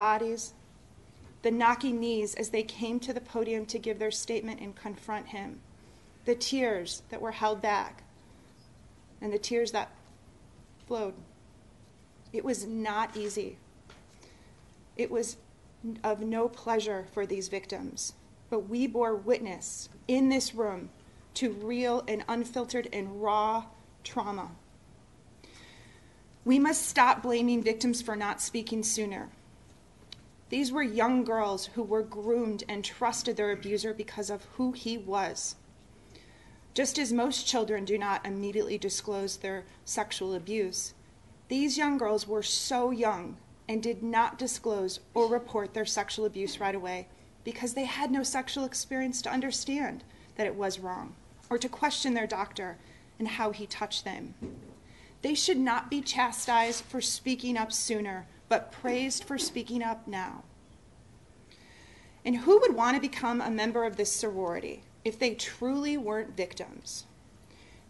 bodies, the knocking knees as they came to the podium to give their statement and confront him, the tears that were held back, and the tears that flowed. It was not easy. It was of no pleasure for these victims, but we bore witness in this room to real and unfiltered and raw trauma. We must stop blaming victims for not speaking sooner. These were young girls who were groomed and trusted their abuser because of who he was. Just as most children do not immediately disclose their sexual abuse, these young girls were so young and did not disclose or report their sexual abuse right away because they had no sexual experience to understand that it was wrong or to question their doctor and how he touched them. They should not be chastised for speaking up sooner, but praised for speaking up now. And who would want to become a member of this sorority if they truly weren't victims?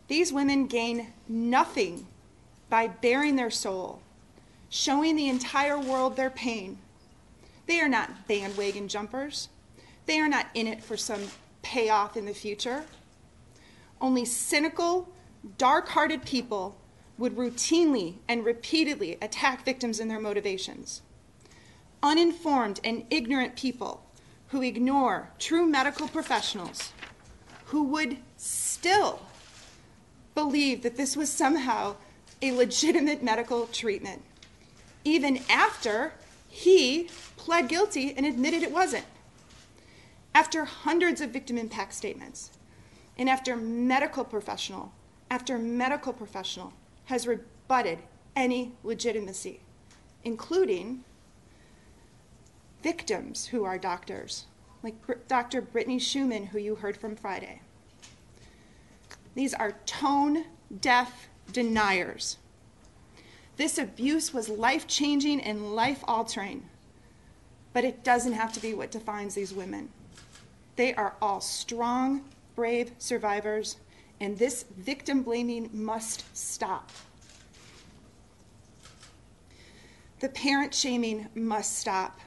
These women gain nothing by baring their soul, showing the entire world their pain. They are not bandwagon jumpers. They are not in it for some payoff in the future. Only cynical, dark-hearted people would routinely and repeatedly attack victims in their motivations. Uninformed and ignorant people who ignore true medical professionals, who would still believe that this was somehow a legitimate medical treatment, even after he pled guilty and admitted it wasn't. After hundreds of victim impact statements, and after medical professional after medical professional has rebutted any legitimacy, including victims who are doctors, like Dr. Brittany Schumann, who you heard from Friday. These are tone-deaf deniers. This abuse was life-changing and life-altering, but it doesn't have to be what defines these women. They are all strong, brave survivors, and this victim blaming must stop. The parent shaming must stop.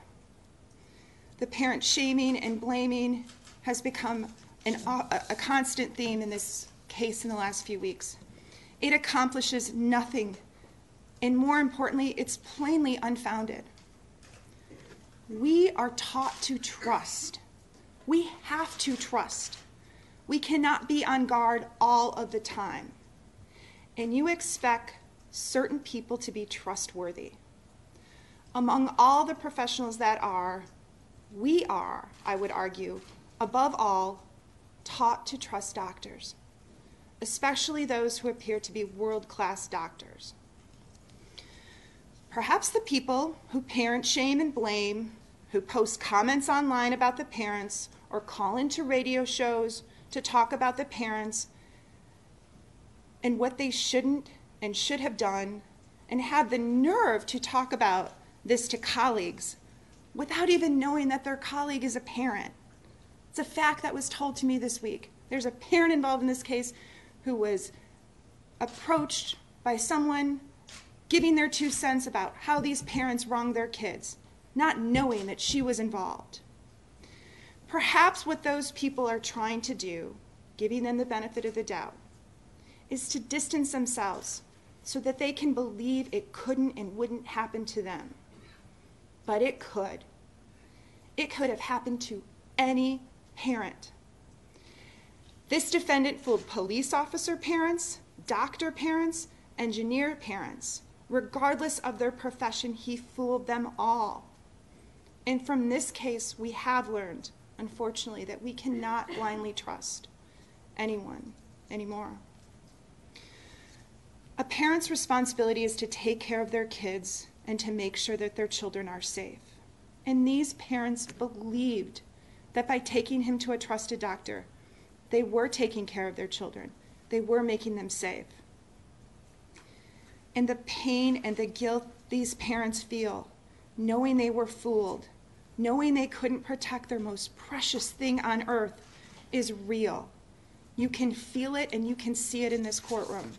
The parent shaming and blaming has become a constant theme in this case in the last few weeks. It accomplishes nothing, and more importantly, it's plainly unfounded. We are taught to trust. We have to trust. We cannot be on guard all of the time. And you expect certain people to be trustworthy. Among all the professionals that are, we are, I would argue, above all, taught to trust doctors, especially those who appear to be world-class doctors. Perhaps the people who parent shame and blame, who post comments online about the parents, or call into radio shows to talk about the parents and what they shouldn't and should have done, and have the nerve to talk about this to colleagues without even knowing that their colleague is a parent. It's a fact that was told to me this week. There's a parent involved in this case who was approached by someone giving their 2 cents about how these parents wronged their kids, not knowing that she was involved. Perhaps what those people are trying to do, giving them the benefit of the doubt, is to distance themselves so that they can believe it couldn't and wouldn't happen to them. But it could. It could have happened to any parent. This defendant fooled police officer parents, doctor parents, engineer parents. Regardless of their profession, he fooled them all. And from this case, we have learned, unfortunately, that we cannot blindly trust anyone anymore. A parent's responsibility is to take care of their kids and to make sure that their children are safe. And these parents believed that by taking him to a trusted doctor, they were taking care of their children. They were making them safe. And the pain and the guilt these parents feel, knowing they were fooled, knowing they couldn't protect their most precious thing on earth, is real. You can feel it and you can see it in this courtroom.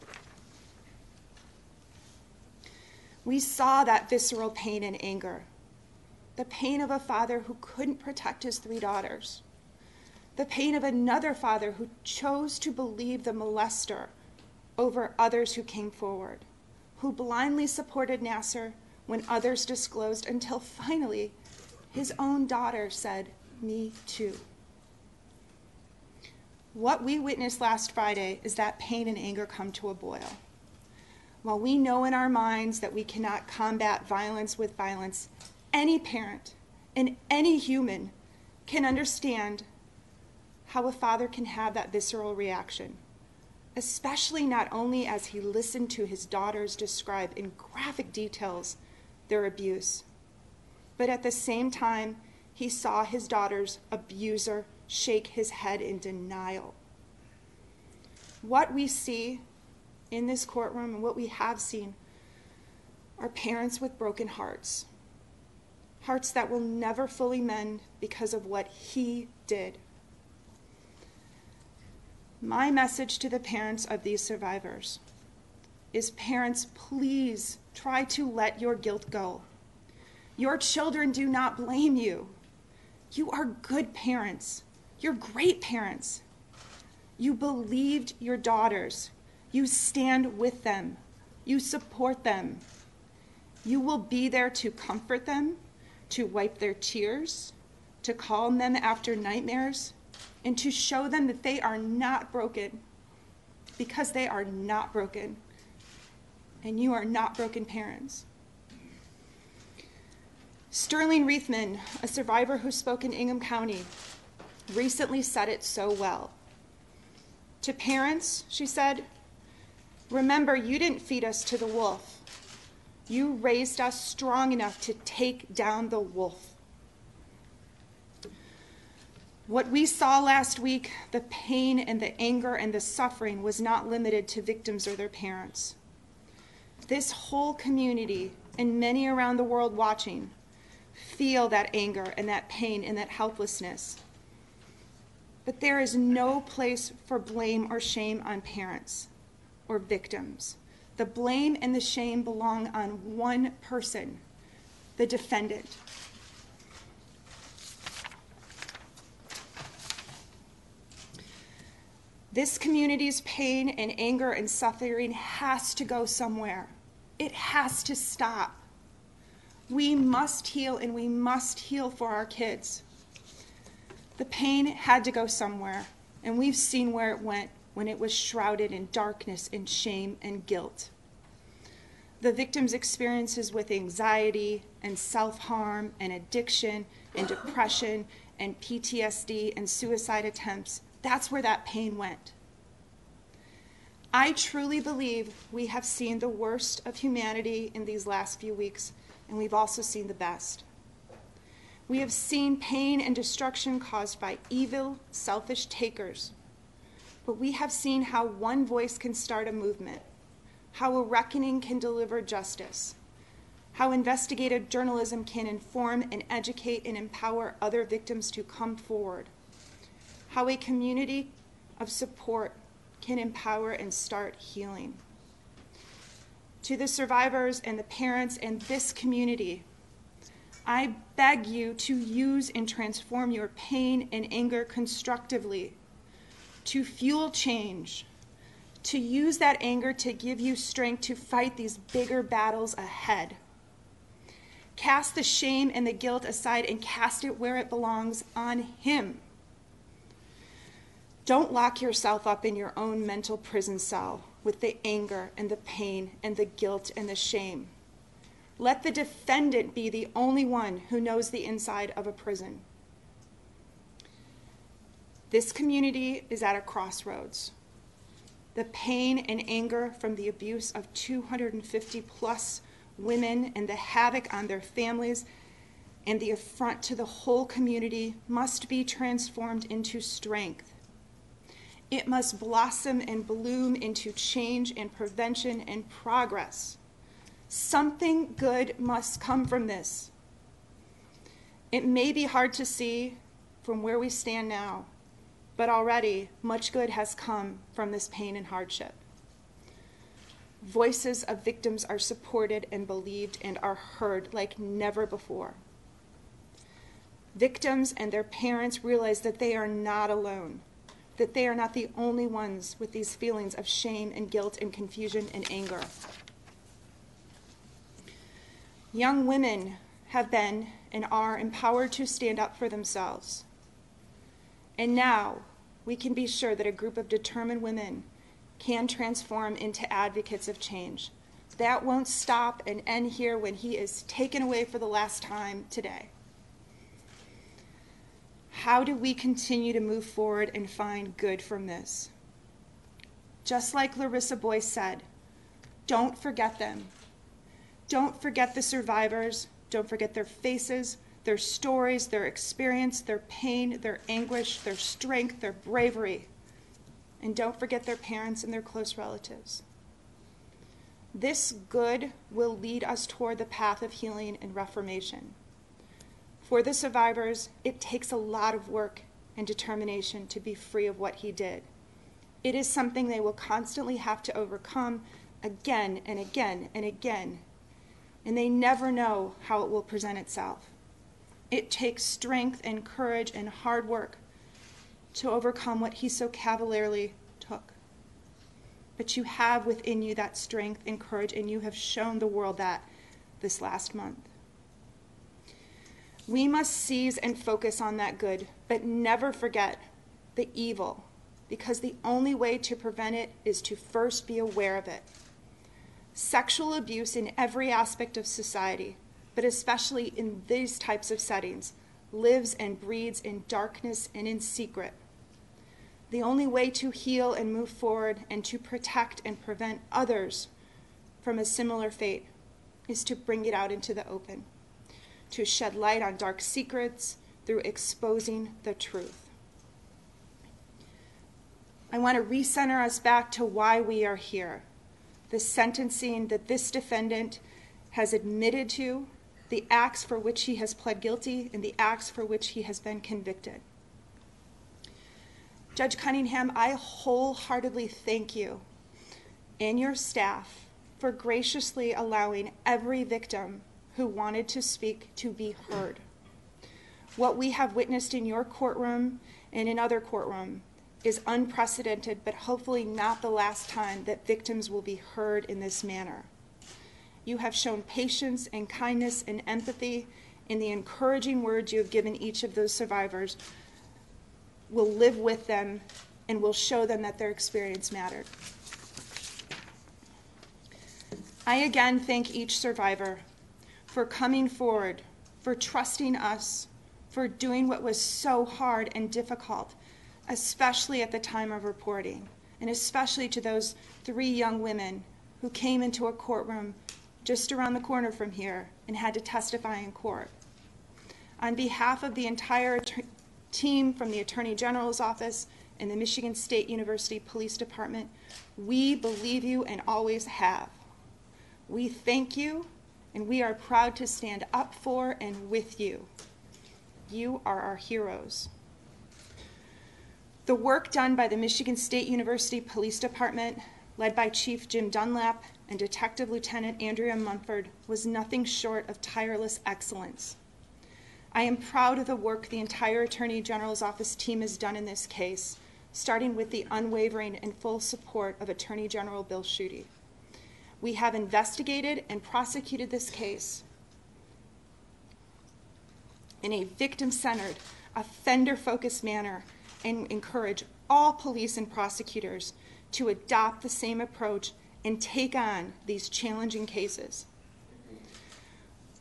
We saw that visceral pain and anger. the pain of a father who couldn't protect his 3 daughters, the pain of another father who chose to believe the molester over others who came forward, who blindly supported Nassar when others disclosed, until finally his own daughter said, "Me too." What we witnessed last Friday is that pain and anger come to a boil. While we know in our minds that we cannot combat violence with violence, any parent and any human can understand how a father can have that visceral reaction, especially not only as he listened to his daughters describe in graphic details their abuse, but at the same time, he saw his daughter's abuser shake his head in denial. What we see in this courtroom and what we have seen are parents with broken hearts, hearts that will never fully mend because of what he did. My message to the parents of these survivors is, parents, please try to let your guilt go. Your children do not blame you. You are good parents. You're great parents. You believed your daughters. You stand with them. You support them. You will be there to comfort them, to wipe their tears, to calm them after nightmares, and to show them that they are not broken, because they are not broken, and you are not broken parents. Sterling Reithman, a survivor who spoke in Ingham County, recently said it so well. To parents, she said, "Remember, you didn't feed us to the wolf. You raised us strong enough to take down the wolf." What we saw last week, the pain and the anger and the suffering, was not limited to victims or their parents. This whole community and many around the world watching feel that anger and that pain and that helplessness. But there is no place for blame or shame on parents or victims. The blame and the shame belong on one person, the defendant. This community's pain and anger and suffering has to go somewhere. It has to stop. We must heal, and we must heal for our kids. The pain had to go somewhere, and we've seen where it went when it was shrouded in darkness and shame and guilt. The victims' experiences with anxiety and self-harm and addiction and depression and PTSD and suicide attempts, that's where that pain went. I truly believe we have seen the worst of humanity in these last few weeks, and we've also seen the best. We have seen pain and destruction caused by evil, selfish takers. But we have seen how one voice can start a movement, how a reckoning can deliver justice, how investigative journalism can inform and educate and empower other victims to come forward, how a community of support can empower and start healing. To the survivors and the parents and this community, I beg you to use and transform your pain and anger constructively, to fuel change, to use that anger to give you strength to fight these bigger battles ahead. Cast the shame and the guilt aside and cast it where it belongs, on Him. Don't lock yourself up in your own mental prison cell with the anger and the pain and the guilt and the shame. Let the defendant be the only one who knows the inside of a prison. This community is at a crossroads. The pain and anger from the abuse of 250 plus women and the havoc on their families and the affront to the whole community must be transformed into strength. It must blossom and bloom into change and prevention and progress. Something good must come from this. It may be hard to see from where we stand now, but already much good has come from this pain and hardship. Voices of victims are supported and believed and are heard like never before. victims and their parents realize that they are not alone, that they are not the only ones with these feelings of shame and guilt and confusion and anger. Young women have been and are empowered to stand up for themselves. And now we can be sure that a group of determined women can transform into advocates of change. That won't stop and end here when he is taken away for the last time today. How do we continue to move forward and find good from this? Just like Larissa Boyce said, don't forget them. Don't forget the survivors. Don't forget their faces, their stories, their experience, their pain, their anguish, their strength, their bravery. And don't forget their parents and their close relatives. This good will lead us toward the path of healing and reformation. For the survivors, it takes a lot of work and determination to be free of what he did. It is something they will constantly have to overcome again and again and again, and they never know how it will present itself. It takes strength and courage and hard work to overcome what he so cavalierly took. But you have within you that strength and courage, and you have shown the world that this last month. We must seize and focus on that good, but never forget the evil, because the only way to prevent it is to first be aware of it. Sexual abuse in every aspect of society, but especially in these types of settings, lives and breeds in darkness and in secret. The only way to heal and move forward and to protect and prevent others from a similar fate is to bring it out into the open, to shed light on dark secrets through exposing the truth. I want to recenter us back to why we are here. The sentencing that this defendant has admitted to, the acts for which he has pled guilty, and the acts for which he has been convicted. Judge Cunningham, I wholeheartedly thank you and your staff for graciously allowing every victim who wanted to speak to be heard. What we have witnessed in your courtroom and in other courtrooms is unprecedented, but hopefully not the last time that victims will be heard in this manner. You have shown patience and kindness and empathy, and the encouraging words you have given each of those survivors will live with them and will show them that their experience mattered. I again thank each survivor for coming forward, for trusting us, for doing what was so hard and difficult, especially at the time of reporting, and especially to those 3 young women who came into a courtroom just around the corner from here and had to testify in court. On behalf of the entire team from the Attorney General's office and the Michigan State University Police Department, we believe you and always have. We thank you, and we are proud to stand up for and with you. You are our heroes. The work done by the Michigan State University Police Department, led by Chief Jim Dunlap and Detective Lieutenant Andrea Munford, was nothing short of tireless excellence. I am proud of the work the entire Attorney General's office team has done in this case, starting with the unwavering and full support of Attorney General Bill Schuette. We have investigated and prosecuted this case in a victim-centered, offender-focused manner, and encourage all police and prosecutors to adopt the same approach and take on these challenging cases.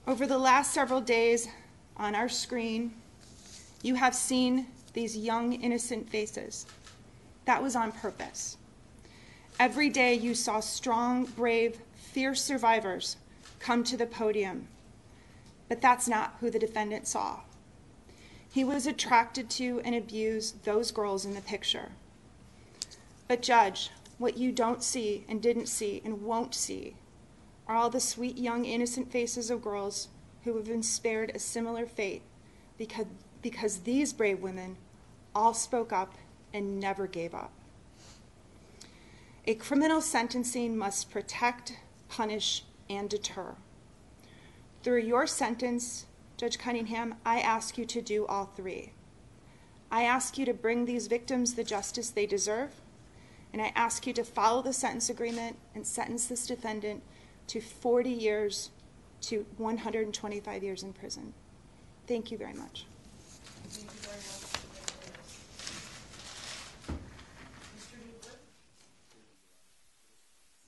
Over the last several days, on our screen, you have seen these young, innocent faces. That was on purpose. Every day you saw strong, brave, fierce survivors come to the podium, but that's not who the defendant saw. He was attracted to and abused those girls in the picture. But Judge, what you don't see and didn't see and won't see are all the sweet, young, innocent faces of girls who have been spared a similar fate because these brave women all spoke up and never gave up. A criminal sentencing must protect, punish, and deter. Through your sentence Judge Cunningham, I ask you to do all three. I ask you to bring these victims the justice they deserve, and I ask you to follow the sentence agreement and sentence this defendant to 40 years to 125 years in prison. Thank you very much. Thank you very much. Mr. Newford?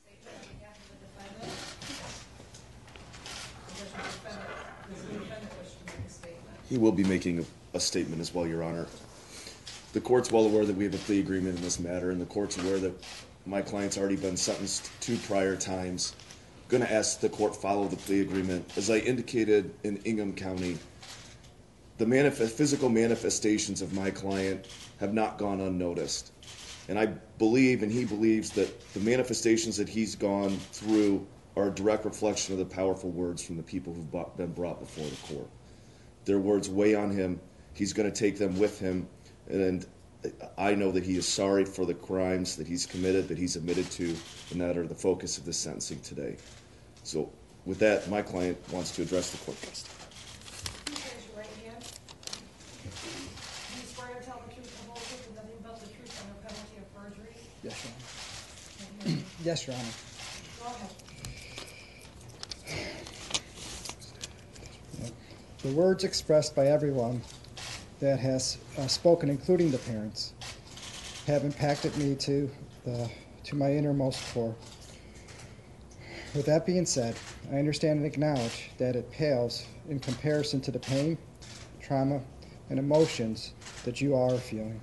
Statement on behalf of the defendant. Does the defendant wish to make a statement? He will be making a statement as well, Your Honor. The court's well aware that we have a plea agreement in this matter, and the court's aware that my client's already been sentenced 2 prior times. I'm going to ask the court follow the plea agreement. As I indicated in Ingham County, the physical manifestations of my client have not gone unnoticed. And I believe, and he believes, that the manifestations that he's gone through are a direct reflection of the powerful words from the people who've been brought before the court. Their words weigh on him. He's going to take them with him. And I know that he is sorry for the crimes that he's committed, that he's admitted to, and that are the focus of this sentencing today. So with that, my client wants to address the court. Please raise your right hand. Do you swear to tell the truth, the whole truth, and nothing but the truth under penalty of perjury? Yes, Your Honor. Yes, Your Honor. Go ahead. The words expressed by everyone that has spoken, including the parents, have impacted me to my innermost core. With that being said, I understand and acknowledge that it pales in comparison to the pain, trauma, and emotions that you are feeling.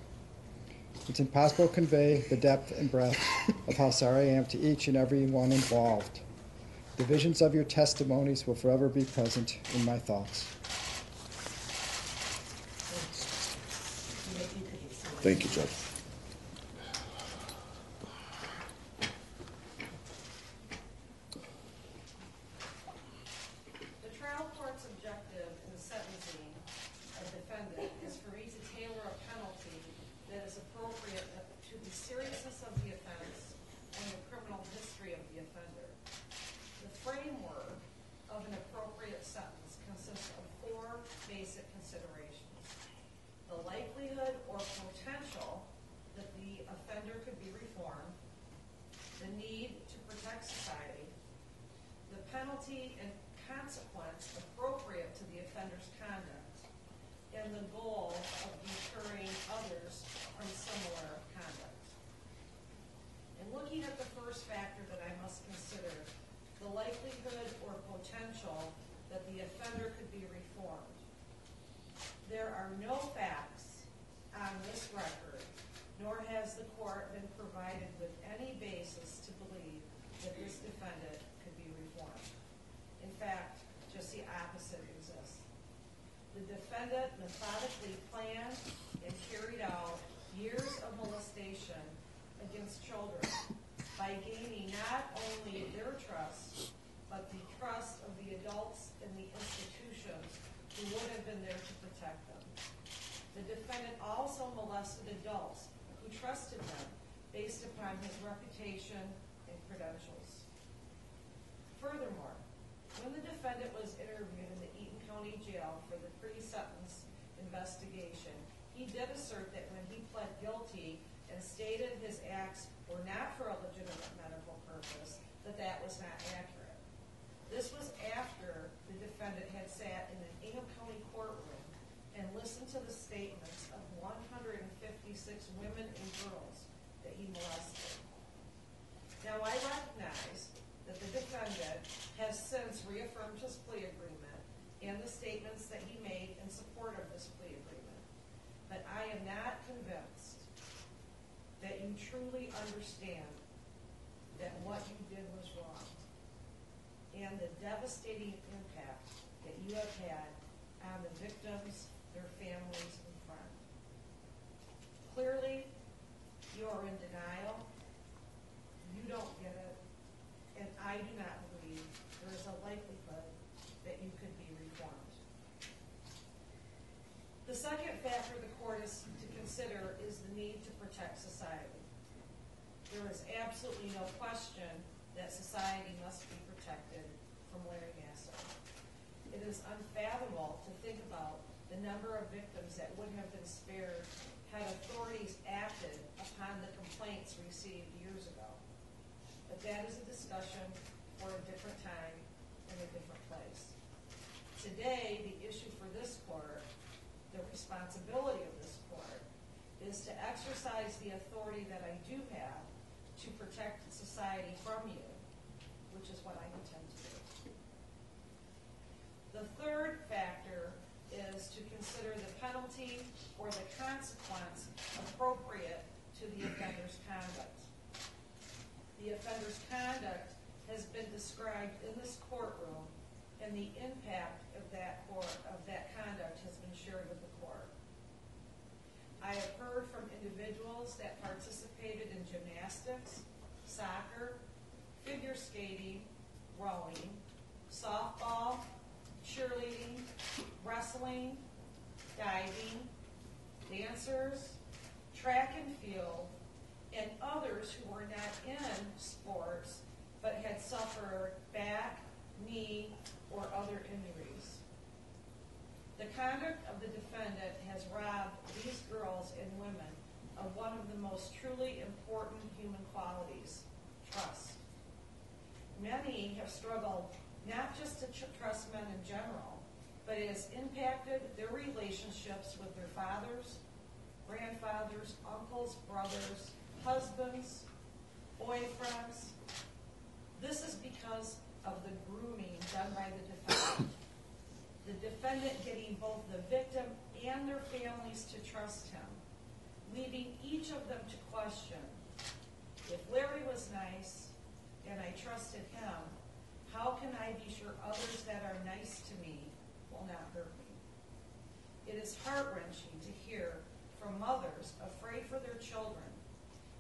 It's impossible to convey the depth and breadth of how sorry I am to each and every one involved. The visions of your testimonies will forever be present in my thoughts. Thank you, Judge. The trial court's objective in the sentencing of the defendant is for me to tailor a penalty that is appropriate to the seriousness of the offense and the criminal history of the offender. The framework of an appropriate sentence consists of 4 basic considerations: the likelihood or potential that the offender could be reformed, the need to protect society, the penalty and consequence appropriate to the offender's conduct, and the goal of deterring others from similar conduct. In looking at the first factor that I must consider, the likelihood or potential that the offender could be reformed, there are no facts on this record, nor has the court been provided with any basis to believe that this defendant could be reformed. In fact, just the opposite exists. The defendant methodically planned and carried out years of molestation against children by gaining not only their trust, but the trust of the adults in the institutions who would have been there to protect them. The defendant also molested adults who trusted him based upon his reputation and credentials. Furthermore, when the defendant was interviewed in the Eaton County Jail for the pre-sentence investigation, he did assert that when he pled guilty and stated his acts were not for a legitimate medical purpose, that was not accurate. This was after the defendant had sat in an Ingham County courtroom and listened to the statements of 156 women and girls that he molested. Now, I recognize that the defendant has since reaffirmed his plea agreement and the statements that he made in support of this plea agreement. But I am not convinced that you truly understand that what you did was wrong and the devastating impact that you have had on the victims, their families, and friends. Clearly, you are in denial. You don't get it. And I do not believe there is a likelihood that you could be reformed. The second factor the court is to consider is the need to protect society. There is absolutely no question that society must be protected from wearing acid. It is unfathomable to think about the number of victims that would have been spared had authorities acted upon the complaints received years ago. But that is a discussion for a different time and a different place. Today, the issue for this court, the responsibility of this court, is to exercise the authority that I do have to protect society from you, which is what I intend to do. The third factor is to consider the penalty or the consequence appropriate to the offender's conduct. The offender's conduct has been described in this courtroom, and the impact of that conduct has been shared with the court. I have heard from individuals that participated in gymnastics, soccer, figure skating, rowing, softball, cheerleading, wrestling, diving, dancers, track and field, and others who were not in sports but had suffered back, knee, or other injuries. The conduct of the defendant has robbed these girls and women of one of the most truly important human qualities, trust. Many have struggled not just to trust men in general, but it has impacted their relationships with their fathers, grandfathers, uncles, brothers, husbands, boyfriends. This is because of the grooming done by the defendant. The defendant getting both the victim and their families to trust him, leaving each of them to question, if Larry was nice and I trusted him, how can I be sure others that are nice to me will not hurt me? It is heart-wrenching to hear from mothers afraid for their children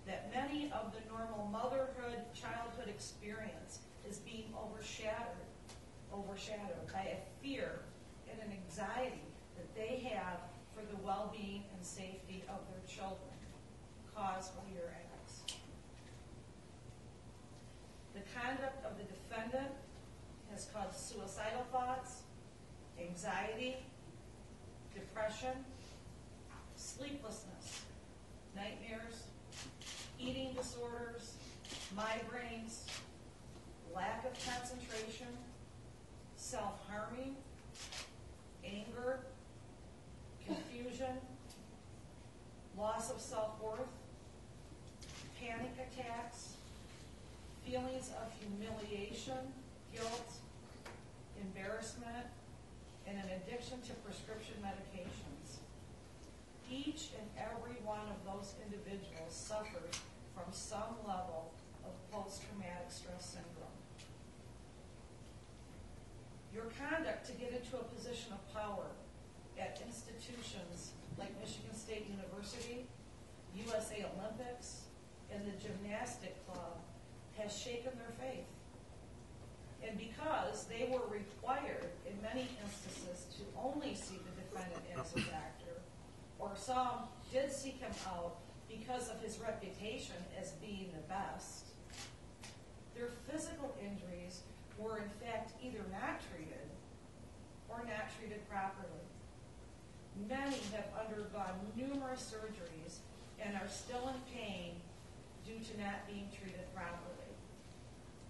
that many of the normal motherhood, childhood experience is being overshadowed by a fear and an anxiety that they have for the well-being and safety of their children caused by your acts. The conduct of the defendant has caused suicidal thoughts, anxiety, depression, sleeplessness, nightmares, eating disorders, migraines, lack of concentration, self-harming, anger, confusion, loss of self-worth, panic attacks, feelings of humiliation, guilt, embarrassment, and an addiction to prescription medications. Each and every one of those individuals suffers from some level of post-traumatic stress syndrome. Your conduct to get into a position of power at institutions like Michigan State University, USA Olympics, and the Gymnastic Club has shaken their faith. And because they were required in many instances to only see the defendant as a doctor, or some did seek him out because of his reputation as being the best, their physical injuries were in fact either not treated or not treated properly. Many have undergone numerous surgeries and are still in pain due to not being treated properly.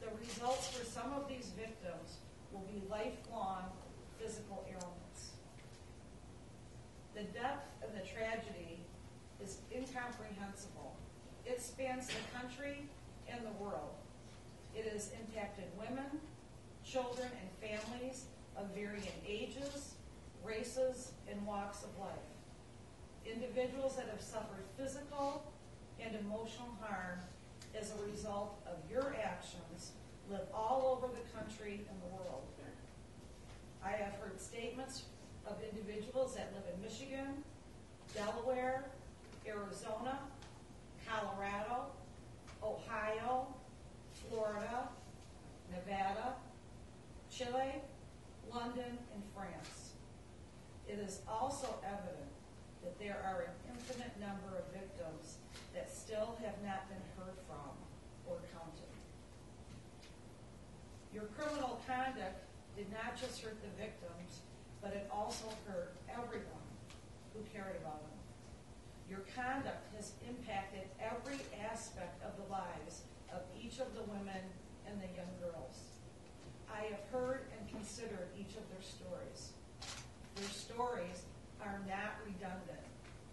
The results for some of these victims will be lifelong physical ailments. The depth and the tragedy is incomprehensible. It spans the country and the world. It has impacted women, children, and families of varying ages, races, and walks of life. Individuals that have suffered physical and emotional harm as a result of your actions live all over the country and the world. I have heard statements of individuals that live in Michigan, Delaware, Arizona, Colorado, Ohio, Florida, Nevada, Chile, London, and France. It is also evident that there are an infinite number of victims that still have not been heard from or counted. Your criminal conduct did not just hurt the victims, but it also hurt everyone who cared about them. Your conduct has impacted every aspect of the lives of each of the women and the young girls. I have heard and considered each of their stories. Their stories are not redundant,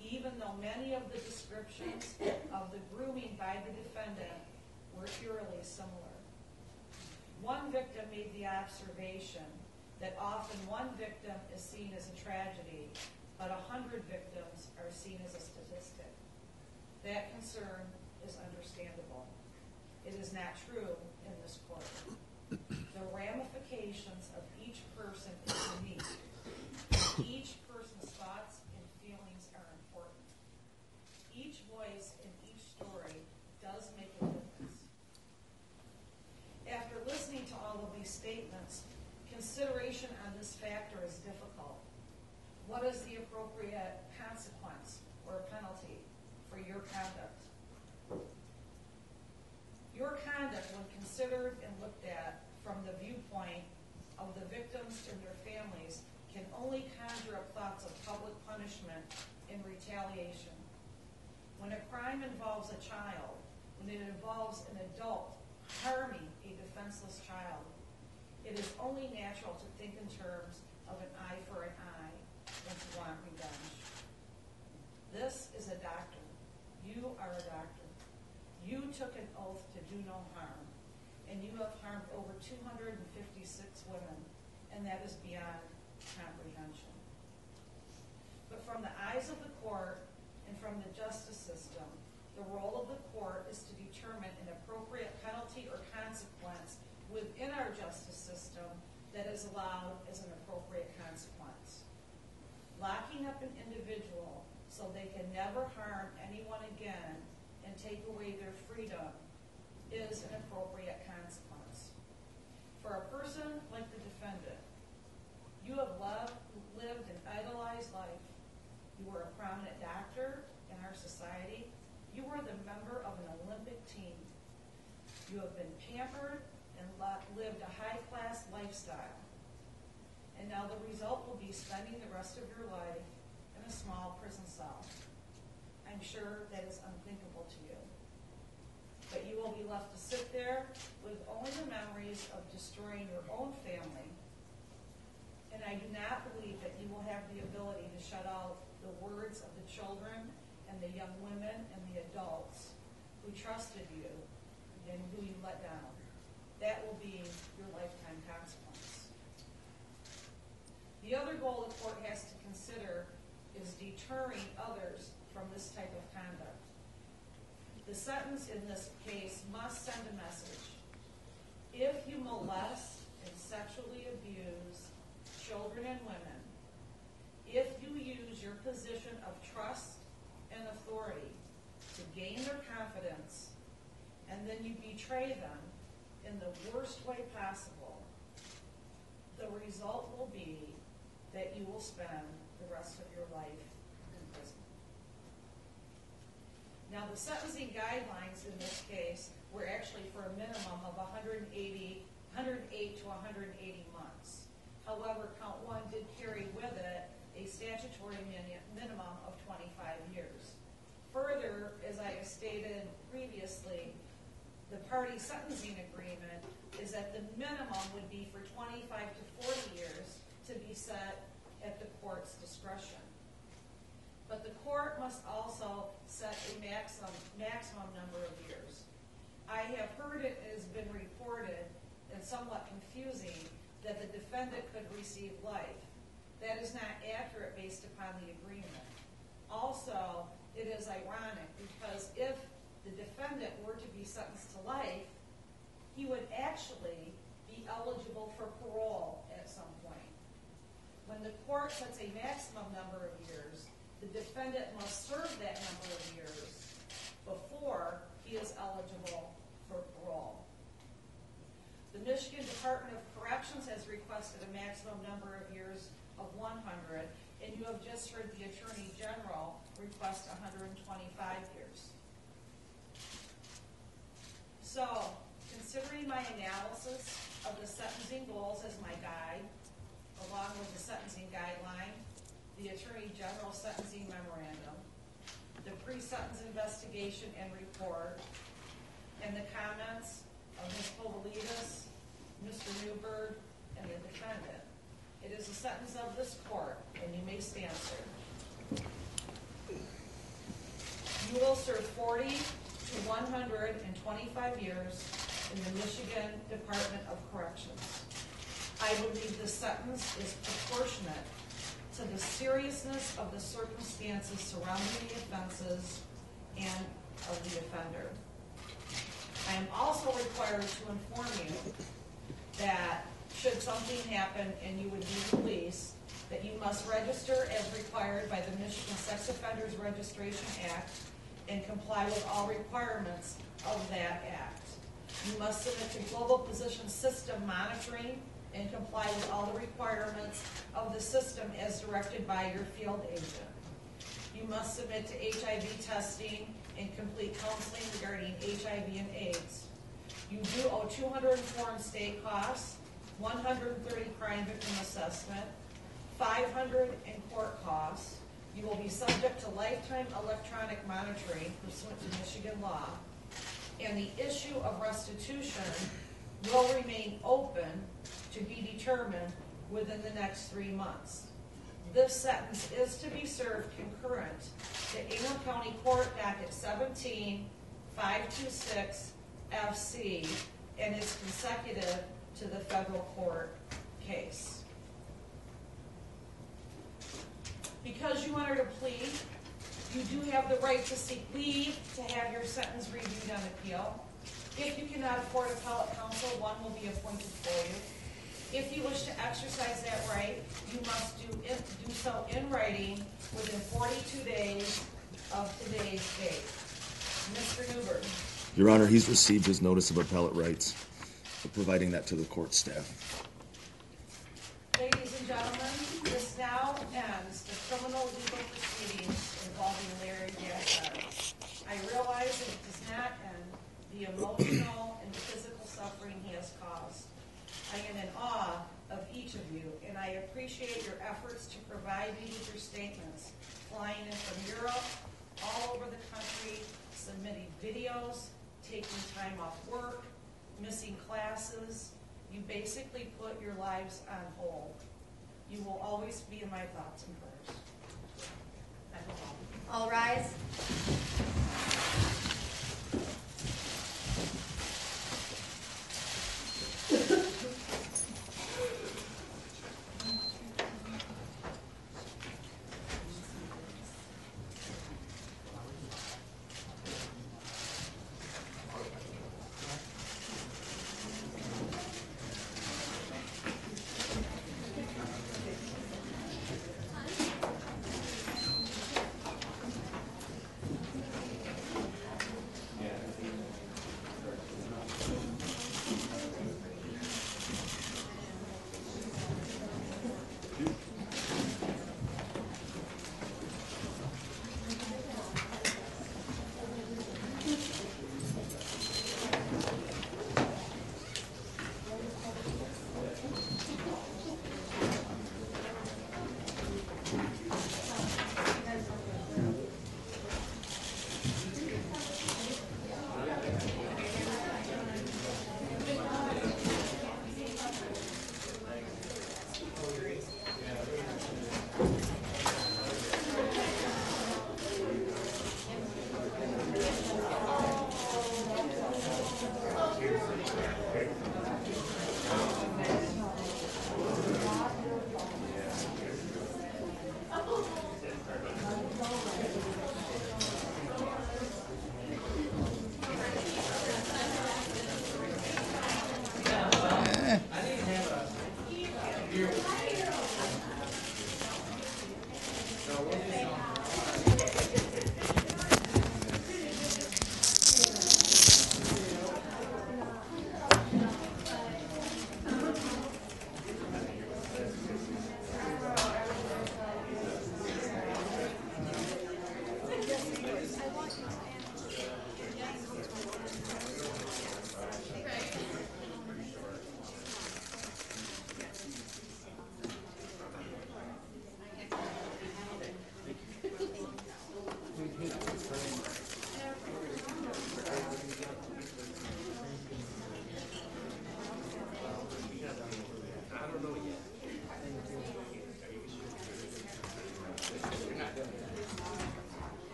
even though many of the descriptions of the grooming by the defendant were eerily similar. One victim made the observation that often one victim is seen as a tragedy, but 100 victims are seen as a statistic. That concern is understandable. It is not true in this court. The ramifications of each person is unique. Each person's thoughts and feelings are important. Each voice in each story does make a difference. After listening to all of these statements, consideration on this factor is difficult. What is the appropriate consequence or penalty for your conduct? Your conduct, when considered and looked at from the viewpoint of the victims and their families, can only conjure up thoughts of public punishment and retaliation. When a crime involves a child, when it involves an adult harming a defenseless child, it is only natural to think in terms of an eye for an eye and to want revenge. This is a doctor. You are a doctor. You took an oath to do no harm, and you have harmed over 256 women, and that is beyond comprehension. But from the eyes of the court and from the justice system, the role of the court is to determine an appropriate penalty or consequence within our justice system that is allowed as an appropriate consequence. Locking up an individual so they can never harm anyone again and take away their freedom is an appropriate consequence. For a person like the defendant, you have lived an idolized life. You were a prominent doctor in our society. You were the member of an Olympic team. You have been pampered and lived a high-class lifestyle. And now the result will be spending the rest of your life in a small prison cell. I'm sure that is unthinkable to you. But you will be left to sit there with only the memories of destroying your own family. And I do not believe that you will have the ability to shut out the words of the children and the young women and the adults who trusted you and who you let down. That will be your lifetime consequence. The other goal the court has to consider is deterring others from this type of conduct. The sentence in this case must send a message. If you molest and sexually abuse children and women, if you use your position of trust and authority to gain their confidence, and then you betray them in the worst way possible, the result will be that you will spend the rest of your life in prison. Now, the sentencing guidelines in this case were actually for a minimum of 108 to 180 months. However, count one did carry with it a statutory minimum of 25 years. Further, as I have stated previously, the party sentencing agreement is that the minimum would be for 25 to 40 years to be set at the court's discretion. But the court must also set a maximum number of years. I have heard it has been reported, and somewhat confusing, that the defendant could receive life. That is not accurate based upon the agreement. Also, it is ironic because if the defendant were to be sentenced to life, he would actually be eligible for parole at some point. When the court sets a maximum number of years, the defendant must serve that number of years before he is eligible for parole. The Michigan Department of Corrections has requested a maximum number of years of 100, and you have just heard the Attorney General request 125 years. So, considering my analysis of the sentencing goals as my guide, along with the sentencing guideline, the Attorney General sentencing memorandum, the pre-sentence investigation and report, and the comments of Ms. Povolitis, Mr. Newberg, and the defendant. It is a sentence of this court, and you may stand, sir. You will serve 40 to 125 years in the Michigan Department of Corrections. I believe this sentence is proportionate to the seriousness of the circumstances surrounding the offenses and of the offender. I am also required to inform you that should something happen and you would be released, that you must register as required by the Michigan Sex Offenders Registration Act and comply with all requirements of that act. You must submit to Global Position System monitoring and comply with all the requirements of the system as directed by your field agent. You must submit to HIV testing and complete counseling regarding HIV and AIDS. You do owe 200 foreign state costs, 130 crime victim assessment, 500 in court costs. You will be subject to lifetime electronic monitoring pursuant to Michigan law. And the issue of restitution will remain open to be determined within the next 3 months. This sentence is to be served concurrent to Ingham County Court Docket 17526 FC and is consecutive to the federal court case. Because you entered a plea, you do have the right to seek leave to have your sentence reviewed on appeal. If you cannot afford appellate counsel, one will be appointed for you. If you wish to exercise that right, you must do so in writing within 42 days of today's date. Mr. Newberg. Your Honor, he's received his notice of appellate rights, providing that to the court staff. Ladies and gentlemen, this now ends the criminal legal proceedings involving Larry Gaspar. I realize that it does not end the emotional and physical suffering he has caused. I am in awe of each of you, and I appreciate your efforts to provide me with your statements, flying in from Europe, all over the country, submitting videos, taking time off work, missing classes. You basically put your lives on hold. You will always be in my thoughts and prayers.